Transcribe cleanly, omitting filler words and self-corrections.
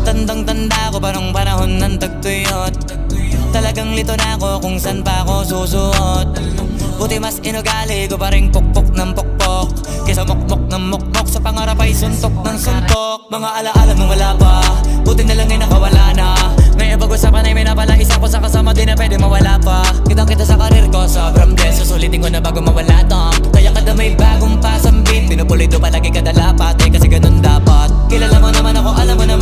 Tandang-tanda ko parang panahon ng tagtuyot. Talagang lito na ako kung saan pa ako susuot. Buti mas inugali ko pa rin pukpok ng pukpok kesa mokmok ng mokmok, sa pangarap ay suntok ng suntok. Mga alaala nung wala pa, buti na lang ay nakawala na. Ngayon pag-usapan ay may napala isa ko sa kasama, di na pwede mawala pa. Kitang-kita sa karir ko, sobrang blessed. Susulitin ko na bago mawala tong. Kaya kada may bagong pasang beat, pinupulido palagi kada lapat, kasi ganun dapat. Kilala mo naman ako, alam mo naman